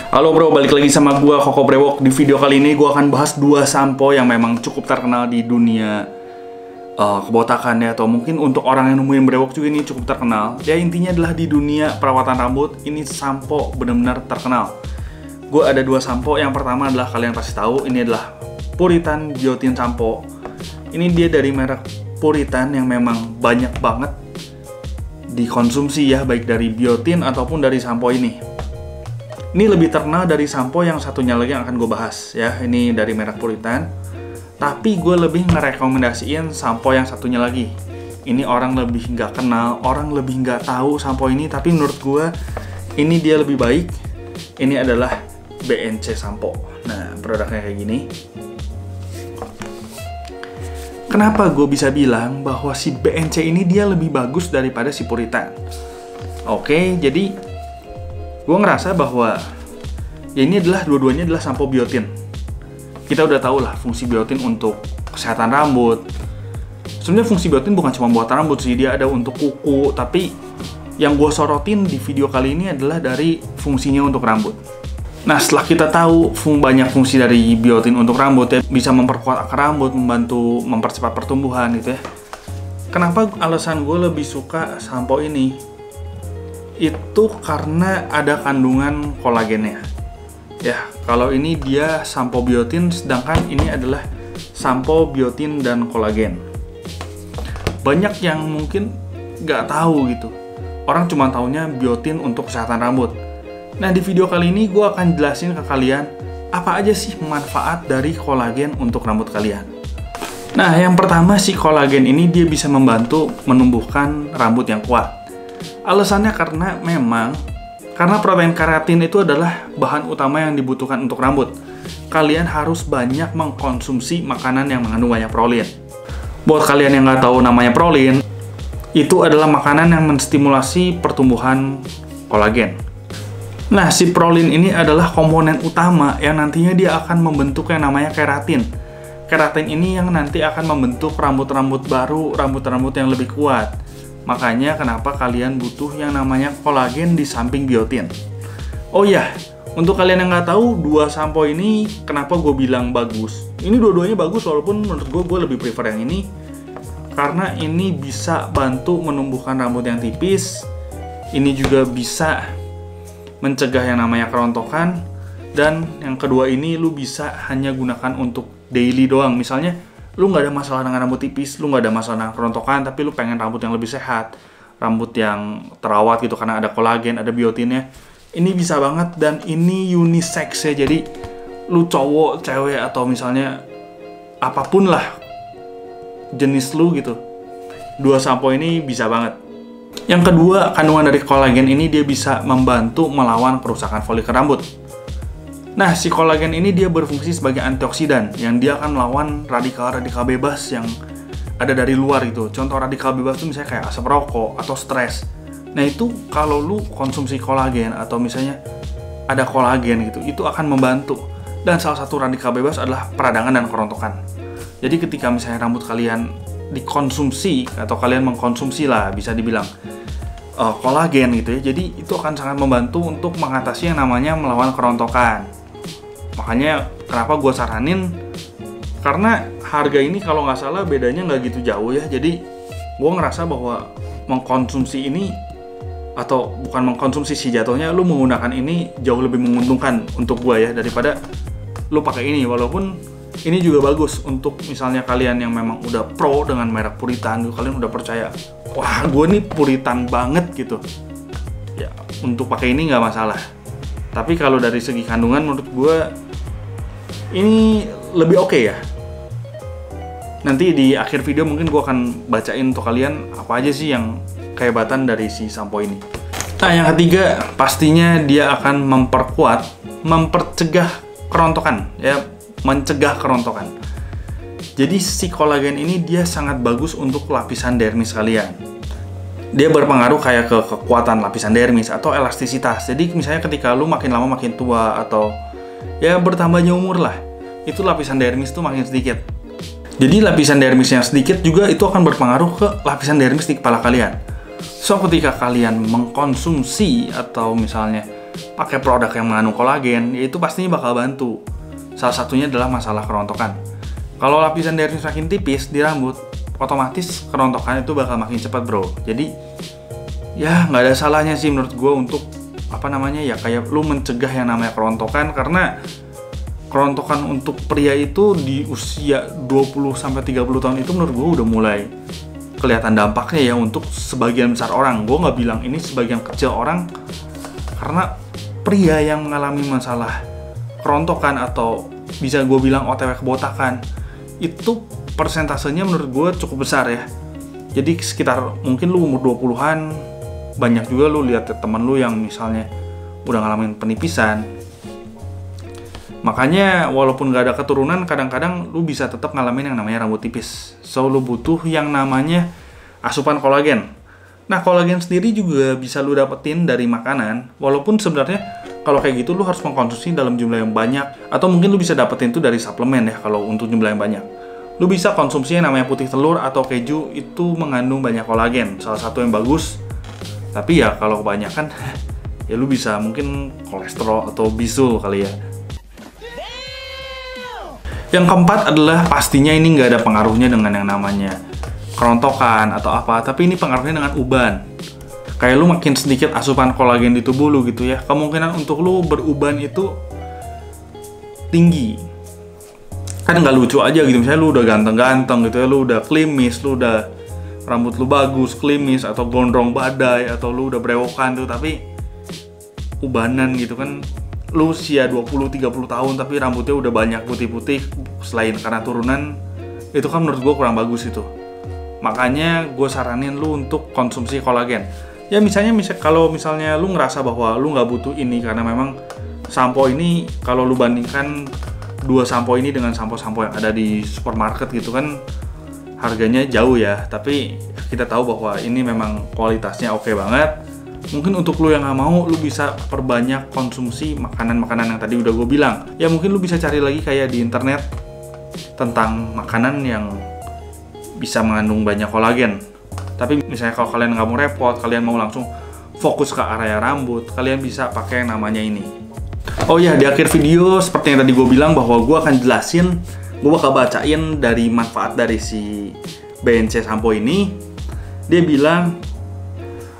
Halo bro, balik lagi sama gua Koko Brewok. Di video kali ini gua akan bahas dua sampo yang memang cukup terkenal di dunia kebotakan ya, atau mungkin untuk orang yang nemuin brewok juga ini cukup terkenal. Ya intinya adalah di dunia perawatan rambut ini sampo benar-benar terkenal. Gua ada dua sampo. Yang pertama adalah kalian pasti tahu, ini adalah Puritan Biotin Sampo. Ini dia dari merek Puritan yang memang banyak banget dikonsumsi ya, baik dari biotin ataupun dari sampo ini. Ini lebih terkenal dari sampo yang satunya lagi yang akan gue bahas ya. Ini dari merek Puritan. Tapi gue lebih ngerekomendasiin sampo yang satunya lagi. Ini orang lebih nggak kenal, orang lebih nggak tahu sampo ini. Tapi menurut gue ini dia lebih baik. Ini adalah BNC Sampo. Nah, produknya kayak gini. Kenapa gue bisa bilang bahwa si BNC ini dia lebih bagus daripada si Puritan? Oke, jadi gue ngerasa bahwa ya ini adalah dua-duanya adalah sampo biotin. Kita udah tahu lah fungsi biotin untuk kesehatan rambut. Sebenarnya fungsi biotin bukan cuma buat rambut sih, dia ada untuk kuku. Tapi yang gue sorotin di video kali ini adalah dari fungsinya untuk rambut. Nah, setelah kita tahu banyak fungsi dari biotin untuk rambut ya, bisa memperkuat akar rambut, membantu mempercepat pertumbuhan gitu ya. Kenapa alasan gue lebih suka sampo ini? Itu karena ada kandungan kolagennya. Ya, kalau ini dia sampo biotin, sedangkan ini adalah sampo biotin dan kolagen. Banyak yang mungkin nggak tahu gitu. Orang cuma taunya biotin untuk kesehatan rambut. Nah, di video kali ini gue akan jelasin ke kalian apa aja sih manfaat dari kolagen untuk rambut kalian. Nah, yang pertama si kolagen ini dia bisa membantu menumbuhkan rambut yang kuat. Alasannya karena protein keratin itu adalah bahan utama yang dibutuhkan untuk rambut. Kalian harus banyak mengkonsumsi makanan yang mengandung banyak prolin. Buat kalian yang nggak tahu namanya prolin, itu adalah makanan yang menstimulasi pertumbuhan kolagen. Nah, si prolin ini adalah komponen utama yang nantinya dia akan membentuk yang namanya keratin. Keratin ini yang nanti akan membentuk rambut-rambut baru, rambut-rambut yang lebih kuat. Makanya kenapa kalian butuh yang namanya kolagen di samping biotin. Oh iya, untuk kalian yang nggak tahu, dua sampo ini kenapa gue bilang bagus. Ini dua-duanya bagus, walaupun menurut gue lebih prefer yang ini. Karena ini bisa bantu menumbuhkan rambut yang tipis. Ini juga bisa mencegah yang namanya kerontokan. Dan yang kedua ini lu bisa hanya gunakan untuk daily doang. Misalnya, lu nggak ada masalah dengan rambut tipis, lu nggak ada masalah dengan kerontokan, tapi lu pengen rambut yang lebih sehat, rambut yang terawat gitu karena ada kolagen, ada biotinnya. Ini bisa banget dan ini unisex ya, jadi lu cowok, cewek atau misalnya apapun lah jenis lu gitu, dua sampo ini bisa banget. Yang kedua, kandungan dari kolagen ini dia bisa membantu melawan kerusakan folikel rambut. Nah, si kolagen ini dia berfungsi sebagai antioksidan yang dia akan melawan radikal-radikal bebas yang ada dari luar gitu. Contoh radikal bebas itu misalnya kayak asap rokok atau stres. Nah, itu kalau lu konsumsi kolagen atau misalnya ada kolagen gitu, itu akan membantu. Dan salah satu radikal bebas adalah peradangan dan kerontokan. Jadi ketika misalnya rambut kalian dikonsumsi atau kalian mengkonsumsi lah bisa dibilang kolagen gitu ya. Jadi itu akan sangat membantu untuk mengatasi yang namanya melawan kerontokan. Makanya kenapa gue saranin, karena harga ini kalau nggak salah bedanya nggak gitu jauh ya. Jadi gue ngerasa bahwa mengkonsumsi ini, atau bukan mengkonsumsi sih jatuhnya, lu menggunakan ini jauh lebih menguntungkan untuk gue ya daripada lu pakai ini. Walaupun ini juga bagus untuk misalnya kalian yang memang udah pro dengan merek Puritan, kalian udah percaya, wah gue nih Puritan banget gitu ya, untuk pakai ini nggak masalah. Tapi kalau dari segi kandungan menurut gue ini lebih oke ya. Nanti di akhir video mungkin gue akan bacain untuk kalian apa aja sih yang kehebatan dari si sampo ini. Nah, yang ketiga pastinya dia akan mempercegah kerontokan ya, mencegah kerontokan. Jadi si kolagen ini dia sangat bagus untuk lapisan dermis kalian. Dia berpengaruh kayak ke kekuatan lapisan dermis atau elastisitas. Jadi misalnya ketika lu makin lama makin tua atau ya bertambahnya umur lah, itu lapisan dermis tuh makin sedikit. Jadi lapisan dermis yang sedikit juga itu akan berpengaruh ke lapisan dermis di kepala kalian. So ketika kalian mengkonsumsi atau misalnya pakai produk yang mengandung kolagen, ya itu pastinya bakal bantu. Salah satunya adalah masalah kerontokan. Kalau lapisan dermis makin tipis di rambut, otomatis kerontokan itu bakal makin cepat, bro. Jadi ya nggak ada salahnya sih menurut gue untuk kayak lu mencegah yang namanya kerontokan, karena kerontokan untuk pria itu di usia 20-30 tahun itu menurut gue udah mulai kelihatan dampaknya ya untuk sebagian besar orang. Gue nggak bilang ini sebagian kecil orang, karena pria yang mengalami masalah kerontokan atau bisa gue bilang OTW kebotakan itu persentasenya menurut gue cukup besar ya. Jadi sekitar mungkin lu umur 20-an, banyak juga lu lihat temen lu yang misalnya udah ngalamin penipisan. Makanya walaupun gak ada keturunan, kadang-kadang lu bisa tetap ngalamin yang namanya rambut tipis. So lu butuh yang namanya asupan kolagen. Nah, kolagen sendiri juga bisa lu dapetin dari makanan, walaupun sebenarnya kalau kayak gitu lu harus mengkonsumsi dalam jumlah yang banyak, atau mungkin lu bisa dapetin itu dari suplemen ya kalau untuk jumlah yang banyak. Lu bisa konsumsi yang namanya putih telur atau keju, itu mengandung banyak kolagen, salah satu yang bagus. Tapi ya kalau kebanyakan ya lu bisa mungkin kolesterol atau bisul kali ya. Yang keempat adalah pastinya ini nggak ada pengaruhnya dengan yang namanya kerontokan atau apa, tapi ini pengaruhnya dengan uban. Kayak lu makin sedikit asupan kolagen di tubuh lu gitu ya, kemungkinan untuk lu beruban itu tinggi. Kan nggak lucu aja gitu, misalnya lu udah ganteng-ganteng gitu ya, lu udah klimis, lu udah rambut lu bagus, klimis, atau gondrong badai, atau lu udah brewokan tuh, tapi ubanan gitu kan. Lu usia 20-30 tahun tapi rambutnya udah banyak putih-putih, selain karena turunan, itu kan menurut gue kurang bagus itu. Makanya gue saranin lu untuk konsumsi kolagen. Ya misalnya kalau misalnya lu ngerasa bahwa lu nggak butuh ini, karena memang sampo ini kalau lu bandingkan dua sampo ini dengan sampo-sampo yang ada di supermarket gitu kan, harganya jauh ya. Tapi kita tahu bahwa ini memang kualitasnya oke banget. Mungkin untuk lu yang nggak mau, lu bisa perbanyak konsumsi makanan-makanan yang tadi udah gue bilang. Ya mungkin lu bisa cari lagi kayak di internet tentang makanan yang bisa mengandung banyak kolagen. Tapi misalnya kalau kalian nggak mau repot, kalian mau langsung fokus ke area rambut, kalian bisa pakai yang namanya ini. Oh ya, di akhir video seperti yang tadi gue bilang bahwa gue akan jelasin, gue bakal bacain dari manfaat dari si BNC Sampo ini. Dia bilang,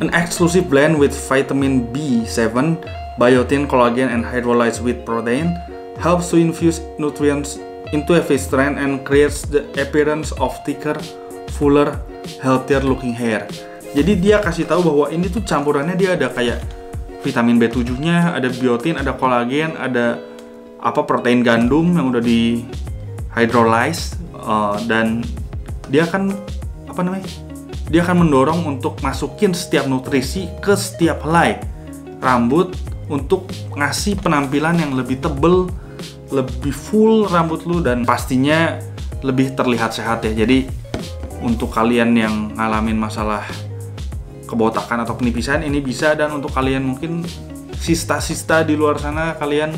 an exclusive blend with vitamin B7, biotin, collagen, and hydrolyzed wheat protein helps to infuse nutrients into a face strand and creates the appearance of thicker, fuller, healthier looking hair. Jadi dia kasih tahu bahwa ini tuh campurannya dia ada kayak vitamin B7-nya, ada biotin, ada kolagen, ada protein gandum yang udah di hydrolyze, dan dia akan dia akan mendorong untuk masukin setiap nutrisi ke setiap helai rambut untuk ngasih penampilan yang lebih tebel, lebih full rambut lu, dan pastinya lebih terlihat sehat ya. Jadi untuk kalian yang ngalamin masalah kebotakan atau penipisan ini bisa, dan untuk kalian mungkin sista-sista di luar sana, kalian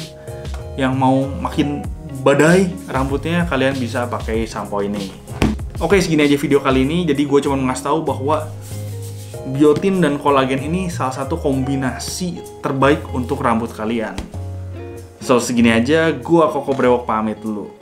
yang mau makin badai rambutnya, kalian bisa pakai sampo ini. Oke, segini aja video kali ini. Jadi gue cuma ngasih tahu bahwa biotin dan kolagen ini salah satu kombinasi terbaik untuk rambut kalian. So, segini aja. Gue Koko Brewok pamit dulu.